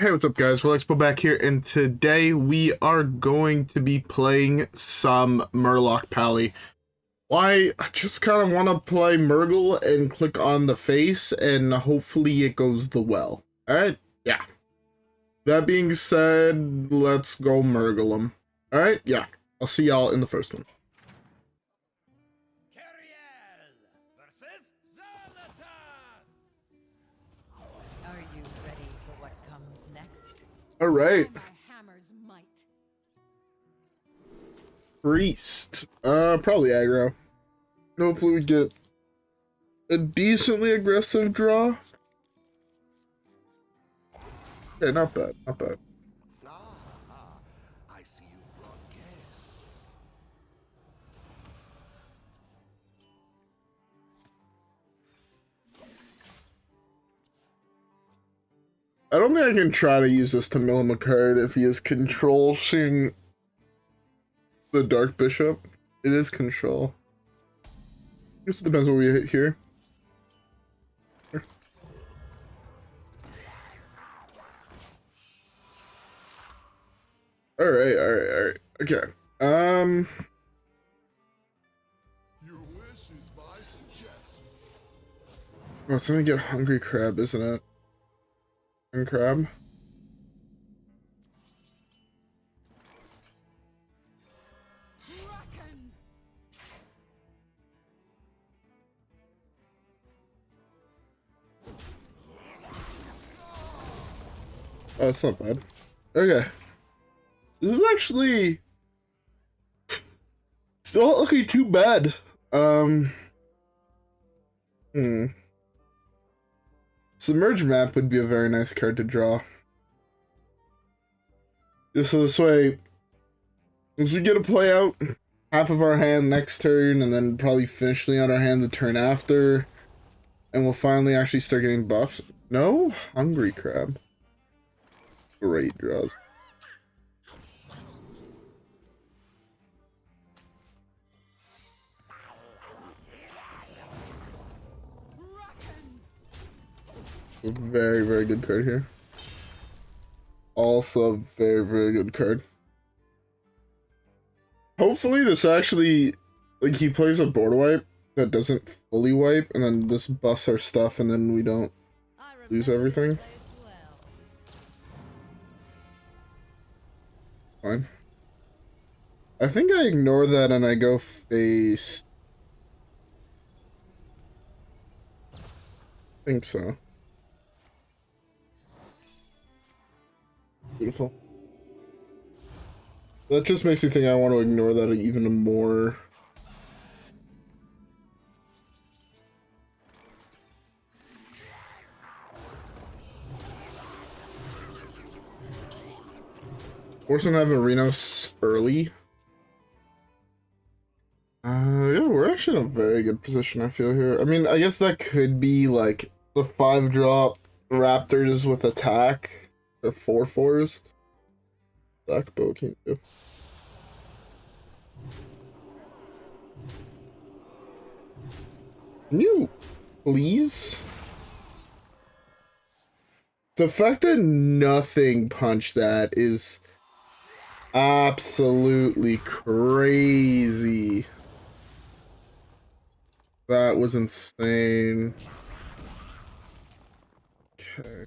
Hey, what's up guys? WhirlXbow back here, and today we are going to be playing some Murloc Pally. Why? I just kind of want to play Murgle and click on the face, and hopefully it goes the well. Alright? Yeah. That being said, let's go Murgle him. Alright? Yeah. I'll see y'all in the first one. All right. Priest. Probably aggro. Hopefully we get a decently aggressive draw. Okay, not bad, not bad. I see you've brought guests. I don't think I can try to use this to mill him a card if he is controlling the Dark Bishop. It is control. I guess it depends what we hit here. Alright. Okay. Your wish is my suggestion. Oh, it's gonna get Hungry Crab, isn't it? And Crab. Oh, it's not bad. Okay. This is actually still not looking too bad. Submerged Map would be a very nice card to draw. Just so this way, as we get to play out half of our hand next turn, and then probably finishing out our hand the turn after, and we'll finally actually start getting buffs. No? Hungry Crab. Great draws. Very, very good card here. Also a very, very good card. Hopefully this actually, like, he plays a board wipe that doesn't fully wipe, and then this buffs our stuff, and then we don't lose everything. Fine. I think I ignore that and I go face. I think so. Beautiful. That just makes me think I want to ignore that even more. Force him to have Marinos early. Yeah, we're actually in a very good position, I feel here. I mean, I guess that could be like the 5-drop Raptors with attack. Or 4/4s. Black bow can do. Can you please? The fact that nothing punched that is absolutely crazy. That was insane. Okay.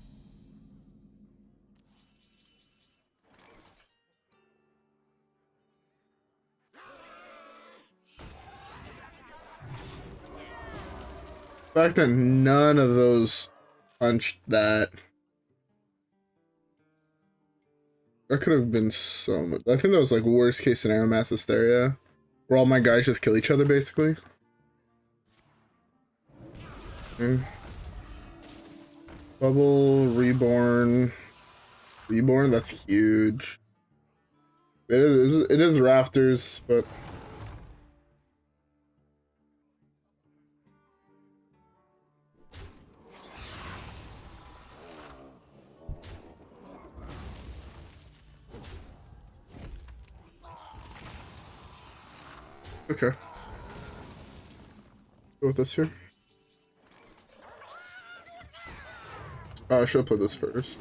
The fact that none of those punched that. That could have been so much. I think that was like worst case scenario mass hysteria. Where all my guys just kill each other basically. Okay. Bubble, Reborn. Reborn, that's huge. It is Rafters, but okay. Go with this here. I should have played this first.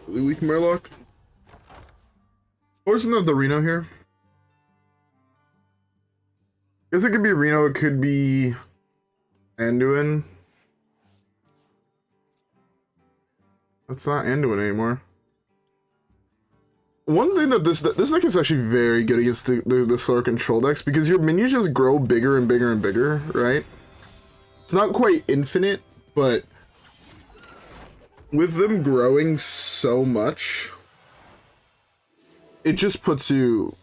Really weak Murloc. Or isn't that the Reno here? Guess it could be Reno, it could be Anduin. That's not Anduin anymore. One thing that this deck is actually very good against the slower control decks, because your minions just grow bigger and bigger and bigger, right? It's not quite infinite, but with them growing so much, it just puts you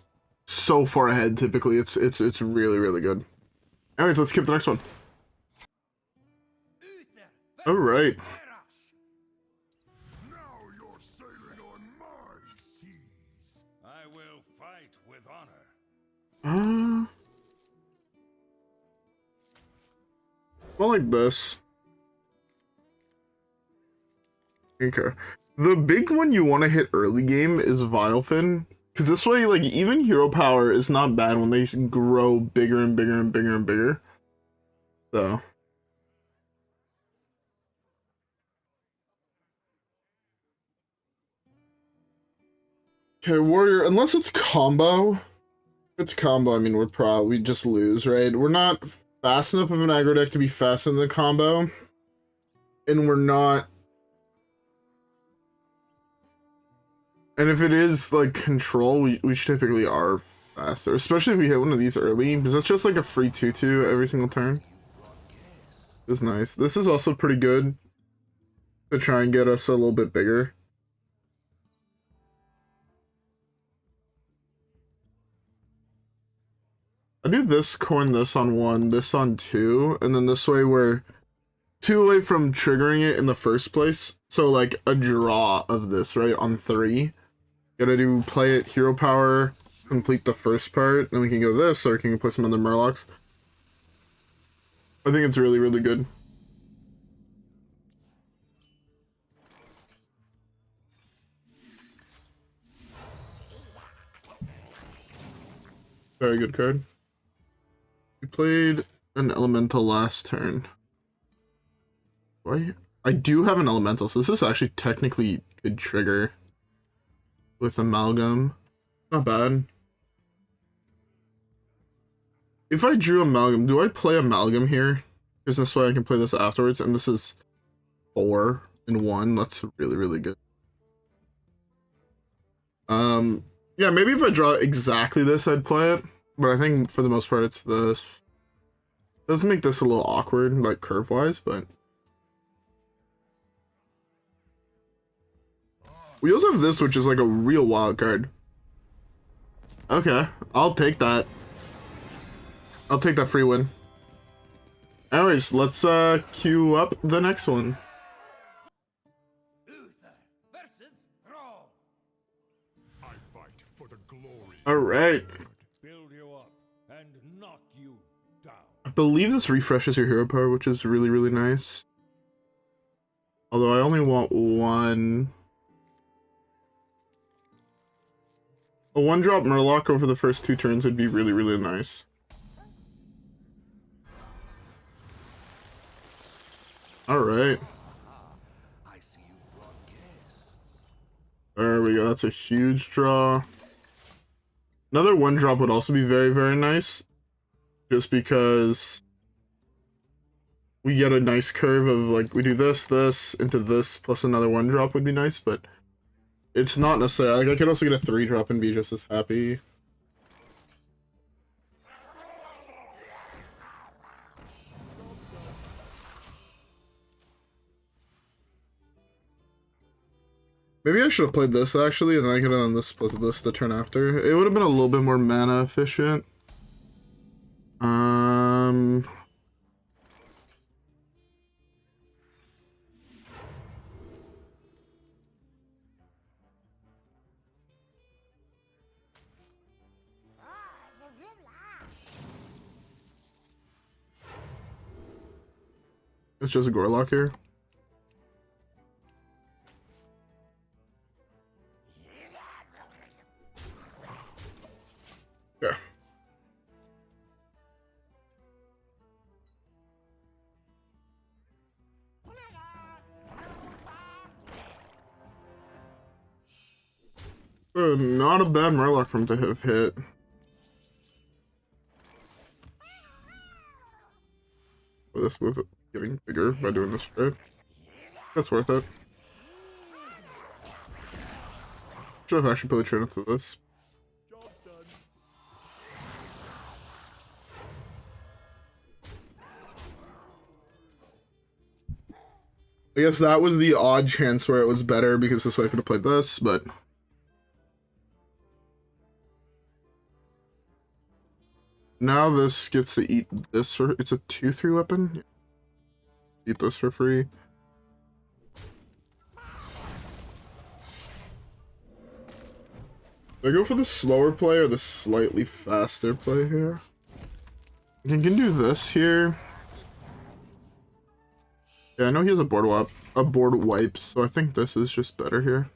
so far ahead. Typically, it's really, really good. Anyways, let's skip the next one. All right. Now you're sailing on my seas. I will fight with honor. Well, like this. Okay. The big one you want to hit early game is Vilefin, because this way, like, even hero power is not bad when they grow bigger and bigger and bigger and bigger. So. Okay, Warrior, unless it's combo. If it's combo, I mean, we just lose, right? We're not fast enough of an aggro deck to be fast in the combo. And we're not... And if it is, like, control, we typically are faster. Especially if we hit one of these early, because that's just like a free 2/2 every single turn. It's nice. This is also pretty good to try and get us a little bit bigger. I do this, coin this on 1, this on 2, and then this way we're 2 away from triggering it in the first place. So like a draw of this, right, on 3. Gotta do play it hero power, complete the first part, then we can go this, or we can put some other Murlocs. I think it's really, really good. Very good card. We played an elemental last turn. I do have an elemental, so this is actually technically good trigger with Amalgam. Not bad. If I drew Amalgam, do I play Amalgam here? Because this way I can play this afterwards, and this is 4 in 1. That's really, really good. Yeah, maybe if I draw exactly this, I'd play it. But I think for the most part, it's this. Does make this a little awkward, like curve-wise, but... We also have this, which is like a real wild card. Okay, I'll take that. I'll take that free win. Anyways, let's queue up the next one. I fight for the glory. Alright. Build you up and knock you down. I believe this refreshes your hero power, which is really, really nice. Although I only want 1. A 1-drop Murloc over the first 2 turns would be really, really nice. Alright. I see you brought guests. There we go. That's a huge draw. Another 1-drop would also be very, very nice. Just because we get a nice curve of, like, we do this, this, into this, plus another 1-drop would be nice, but it's not necessarily. Like, I could also get a 3-drop and be just as happy. Maybe I should have played this, actually, and then I could have done this, split this the turn after. It would have been a little bit more mana efficient. It's just a Warlock here. Yeah. Not a bad Murloc for him to have hit. This with it getting bigger by doing this trade. That's worth it. Should have actually put a trade into this. I guess that was the odd chance where it was better because this way I could have played this, but now this gets to eat this for it's a 2/3 weapon. Eat this for free. Do I go for the slower play or the slightly faster play here? I can do this here. Yeah, I know he has a board wipe, so I think this is just better here.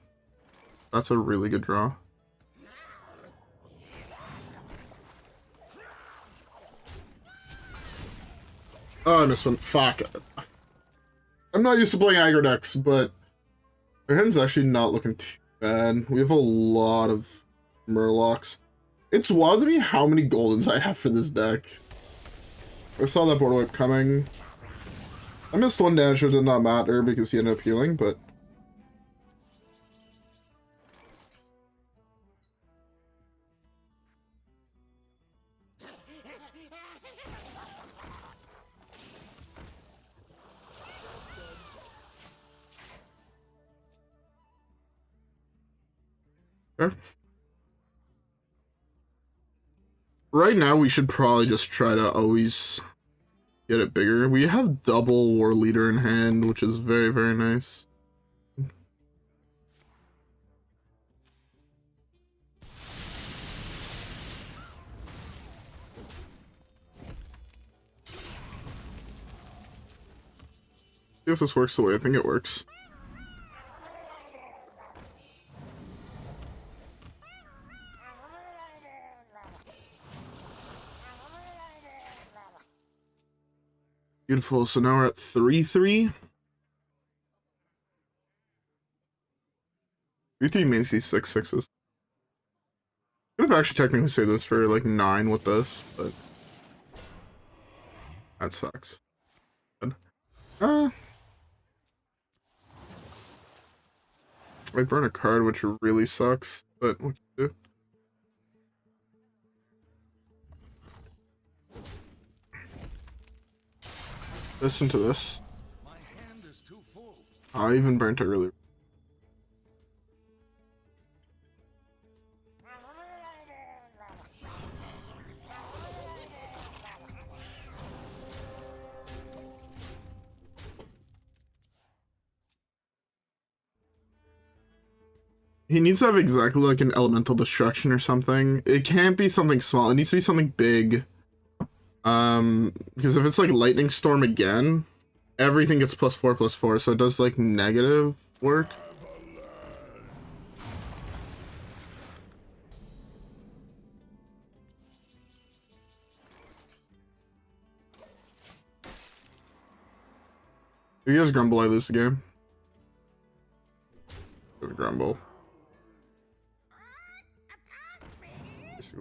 That's a really good draw. Oh, I missed one. Fuck. I'm not used to playing aggro decks, but our hand's actually not looking too bad. We have a lot of Murlocs. It's wild to me how many Goldens I have for this deck. I saw that board wipe coming. I missed one damage, it did not matter because he ended up healing, but... Okay. Right now, we should probably just try to always get it bigger. We have double Warleader in hand, which is very, very nice. See if this works the way I think it works. Beautiful, so now we're at 3/3. 3/3 means these 6/6s. Could have actually technically saved this for like 9 with this, but that sucks. I burn a card, which really sucks, but what can you do? Listen to this. My hand is too full. I even burnt it earlier. He needs to have exactly like an elemental destruction or something. It can't be something small. It needs to be something big. Because if it's like lightning storm again, everything gets +4/+4, so it does like negative work. If he has Grumble, I lose the game. There's Grumble.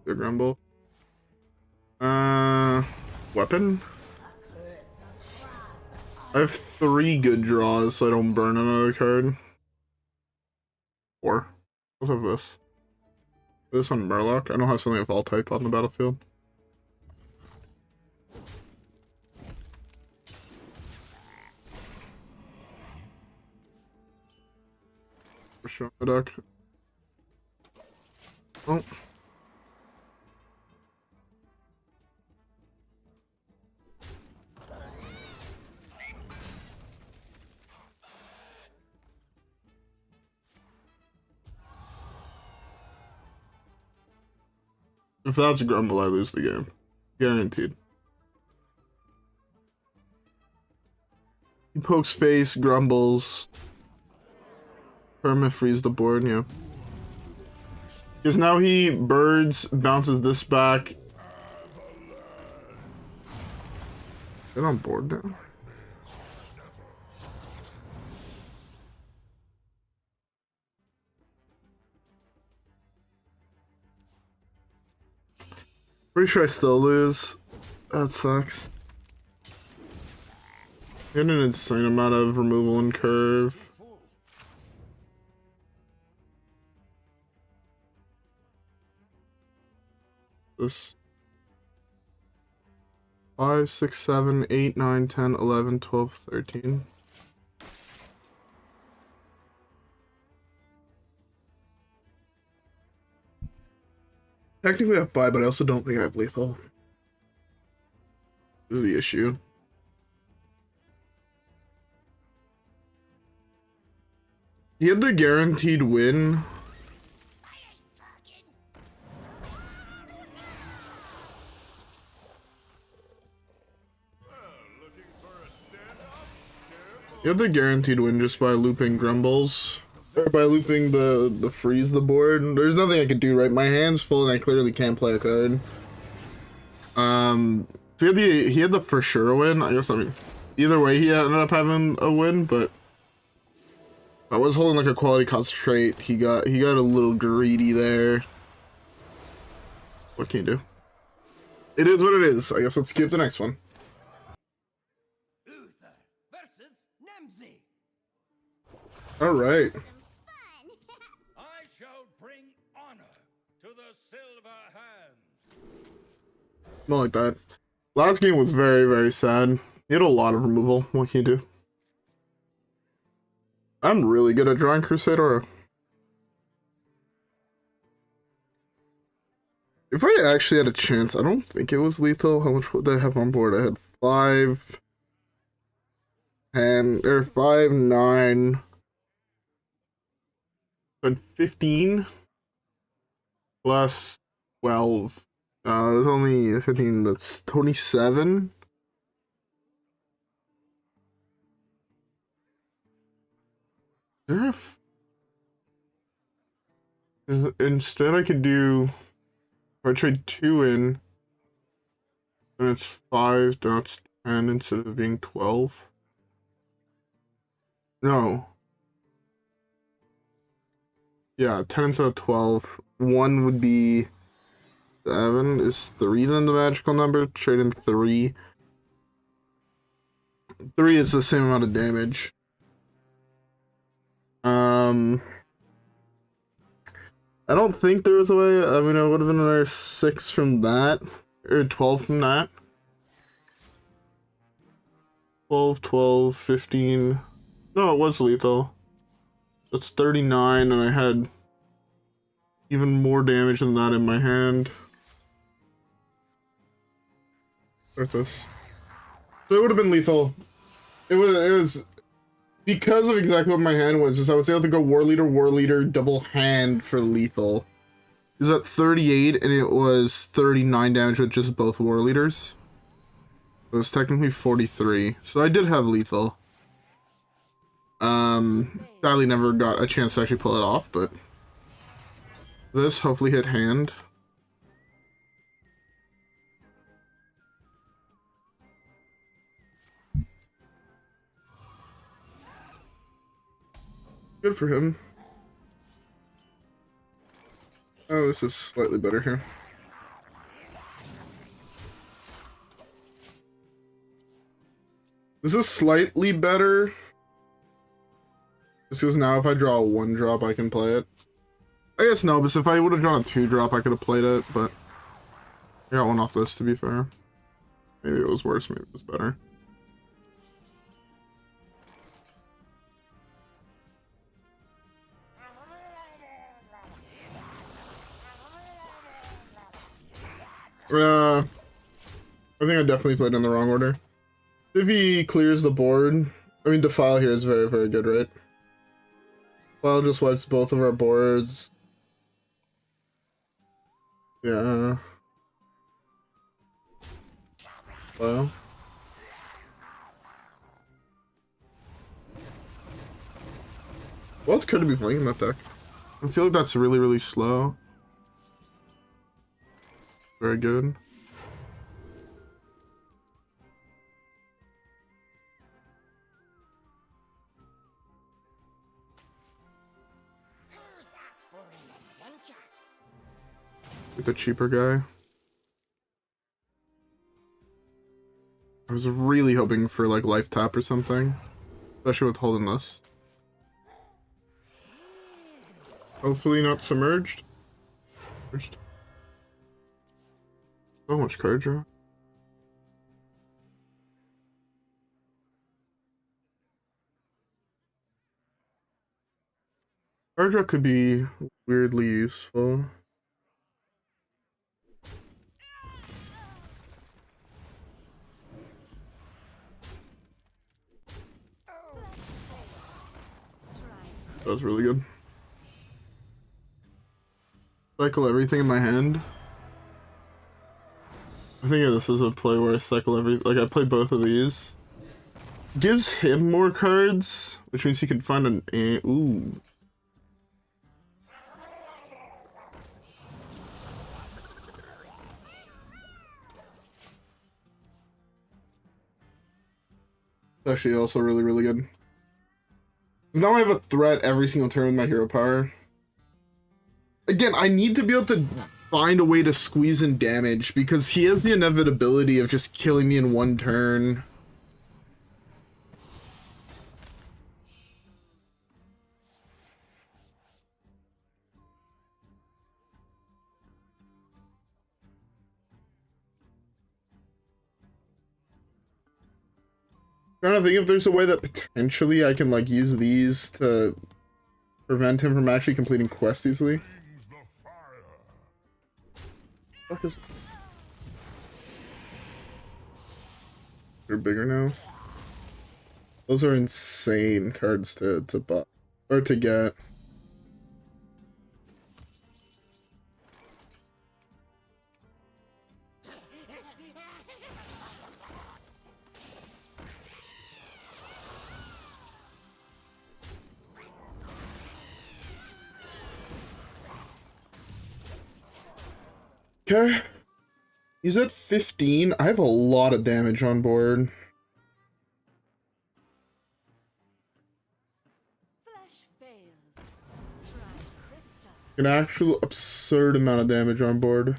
The Grumble. Weapon? I have 3 good draws, so I don't burn another card. 4. Let's have this. This on Murloc. I don't have something of all type on the battlefield. For sure, the deck. Oh. If that's a Grumble, I lose the game. Guaranteed. He pokes face, grumbles. Perma-freeze the board, yeah. Because now he birds, bounces this back. Get on board now. Pretty sure I still lose. That sucks. Get an insane amount of removal and curve. This 5, 6, 7, 8, 9, 10, 11, 12, 13. Technically I have 5, but I also don't think I have lethal. This is the issue. He had the guaranteed win. You have the guaranteed win just by looping Grumbles. Or by looping the freeze the board. There's nothing I could do, right? My hand's full and I clearly can't play a card. So he had the for sure win. I guess, I mean, either way he ended up having a win, but I was holding like a quality concentrate. He got a little greedy there. What can you do? It is what it is. I guess let's skip the next one. All right. I shall bring honor to the silver hands. Not like that. Last game was very, very sad. He had a lot of removal. What can you do? I'm really good at drawing Crusader Aura. If I actually had a chance, I don't think it was lethal. How much would I have on board? I had 5, 10, or 5, 9. But 15 plus 12. There's only 15. That's 27. Instead, I could do. If I trade 2 in, then it's 5. That's 10 instead of being 12. No. Yeah, 10 instead of 12. 1 would be 7. Is 3 then the magical number? Trade in 3. 3 is the same amount of damage. I don't think there was a way. I mean, it would have been another 6 from that. Or 12 from that. 12, 12, 15. No, it was lethal. That's 39, and I had even more damage than that in my hand. Like this. So it would have been lethal. It was because of exactly what my hand was. Just I was able to go Warleader, double hand for lethal. It was at 38, and it was 39 damage with just both Warleaders. It was technically 43, so I did have lethal. Sadly never got a chance to actually pull it off, but this hopefully hit hand. Good for him. Oh, this is slightly better here. This is slightly better. Just because now if I draw a 1-drop, I can play it. I guess no, because if I would have drawn a 2-drop, I could have played it, but I got one off this, to be fair. Maybe it was worse, maybe it was better. I think I definitely played in the wrong order. If he clears the board, I mean, Defile here is very, very good, right? Defile just wipes both of our boards. Yeah. Well. What else could be playing in that deck? I feel like that's really, really slow. Very good. Like the cheaper guy. I was really hoping for like life tap or something, especially with holding this. Hopefully not submerged. First. So much card draw. Card draw could be weirdly useful. That was really good. Cycle everything in my hand. I think this is a play where I cycle like I play both of these. Gives him more cards, which means he can find an ooh. It's actually also really, really good. Now I have a threat every single turn with my hero power. Again, I need to be able to find a way to squeeze in damage because he has the inevitability of just killing me in one turn. Trying to think if there's a way that potentially I can like use these to prevent him from actually completing quests easily. Fuck is... They're bigger now. Those are insane cards to buy or to get. Okay. He's at 15. I have a lot of damage on board. An actual absurd amount of damage on board.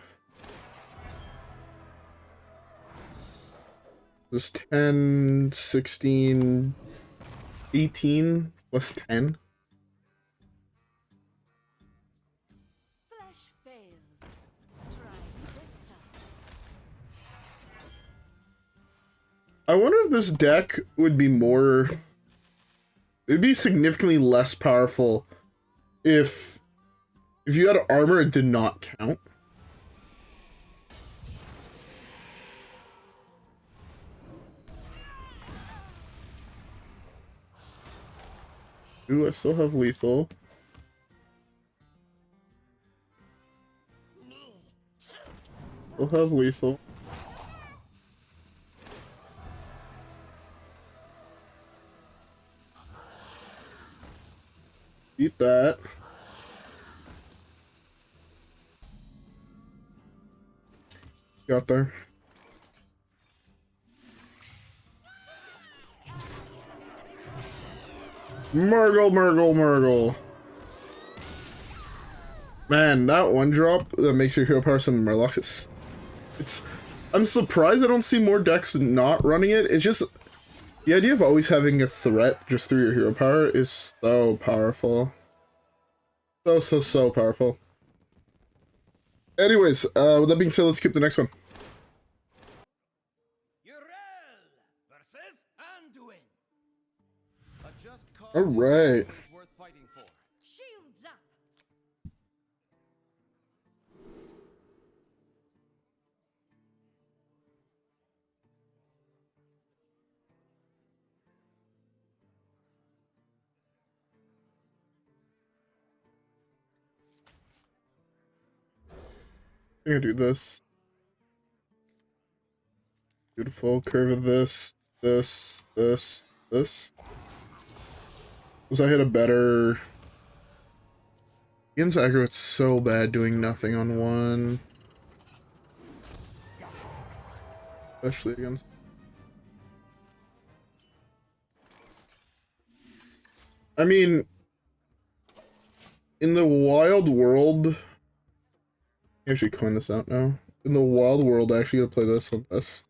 This 10, 16, 18 plus 10. I wonder if this deck would be more... It'd be significantly less powerful if you had armor it did not count. Ooh, I still have lethal. Still have lethal. Beat that. Got there. Murgle. Man, that one drop that makes your hero power some Murlocs is... I'm surprised I don't see more decks not running it. It's just... The idea of always having a threat just through your hero power is so powerful. So powerful. Anyways, with that being said, let's skip the next one. Alright. I'm gonna do this. Beautiful curve of this. Was I hit a better... Against aggro, it's so bad doing nothing on one. Especially against... I mean... In the wild world... I actually coin this out now. In the wild world, I actually gotta play this on this.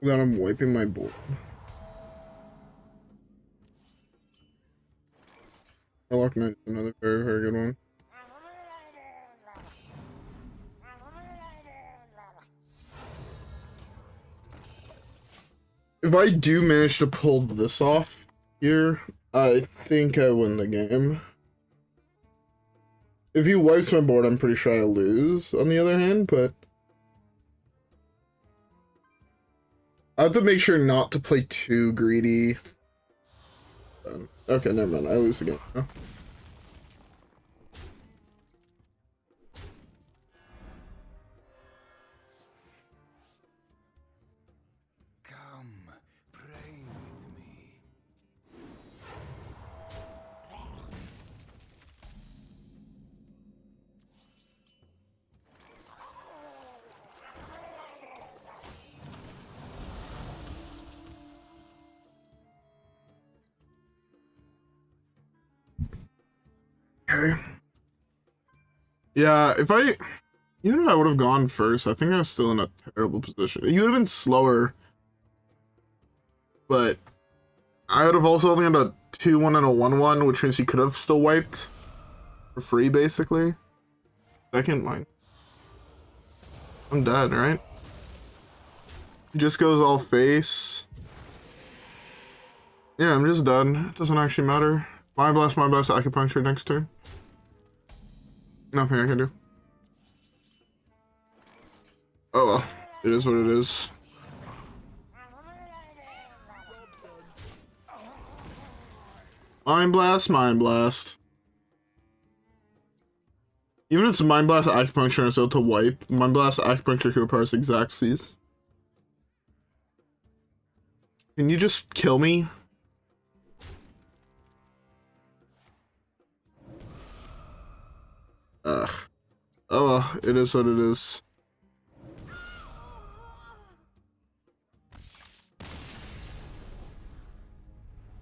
Then I'm wiping my board. Murloc Knight is another very, very good one. If I do manage to pull this off here, I think I win the game. If he wipes my board, I'm pretty sure I lose, on the other hand, but I have to make sure not to play too greedy. Okay, never mind. I lose the game. Oh. Come, pray with me. Okay. Yeah, even if I would have gone first, I think I was still in a terrible position. You would have been slower, but I would have also only had a 2-1 and a 1-1, which means you could have still wiped for free, basically. Second line. I'm dead, right? He just goes all face. Yeah, I'm just done. It doesn't actually matter. My blast, acupuncture next turn. Nothing I can do. Oh well, it is what it is. Mind blast, mind blast. Even if it's mind blast, acupuncture, and it's able to wipe, mind blast, acupuncture, hero powers, exact C's. Can you just kill me? Ugh. Oh well, it is what it is.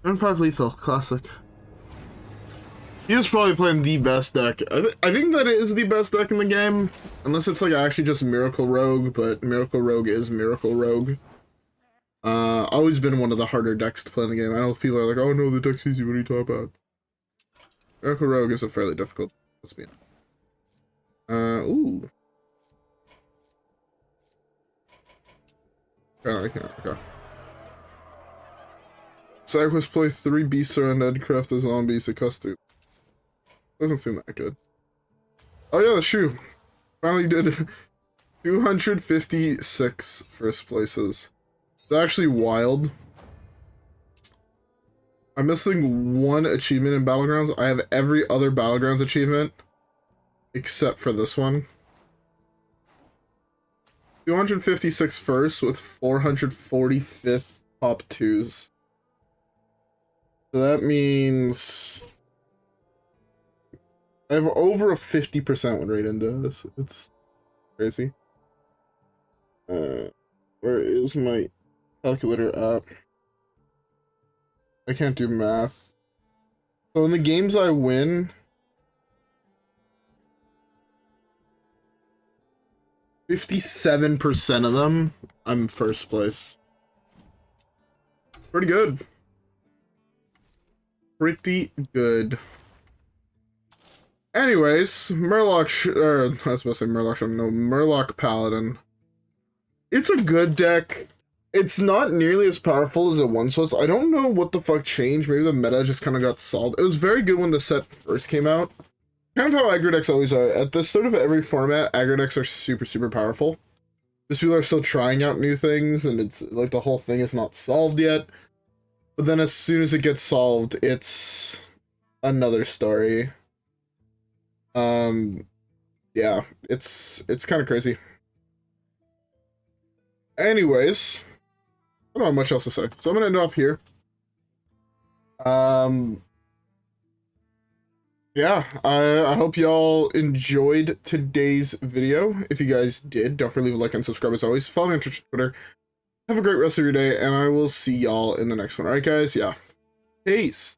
Turn 5 lethal, classic. He is probably playing the best deck. I think that it is the best deck in the game. Unless it's like actually just Miracle Rogue, but Miracle Rogue is Miracle Rogue. Always been one of the harder decks to play in the game. I know people are like, oh no, the deck's easy, what are you talking about? Miracle Rogue is a fairly difficult, let's be honest. Ooh. Okay. Cyclists play 3 beasts around Edcraft as zombies to custody. Doesn't seem that good. Oh yeah, the shoe. Finally did 256 first places. It's actually wild. I'm missing 1 achievement in Battlegrounds. I have every other Battlegrounds achievement except for this one. 256 first with 445th top 2s. So that means I have over a 50% win rate into this. It's crazy. Where is my calculator app? I can't do math. So in the games I win, 57% of them, I'm first place. Pretty good. Pretty good. Anyways, Murloc, I was supposed to say Murloc, no, Murloc Paladin. It's a good deck. It's not nearly as powerful as it once was. I don't know what the fuck changed. Maybe the meta just kind of got solved. It was very good when the set first came out. Kind of how aggro decks always are. At the start of every format, aggro decks are super, super powerful. Just people are still trying out new things, and it's like the whole thing is not solved yet. But then as soon as it gets solved, it's another story. Yeah, it's kind of crazy. Anyways, I don't have much else to say, so I'm gonna end off here. Yeah, I hope y'all enjoyed today's video. If you guys did, don't forget to leave a like and subscribe as always. Follow me on Twitch and Twitter. Have a great rest of your day, and I will see y'all in the next one. Alright, guys? Yeah. Peace.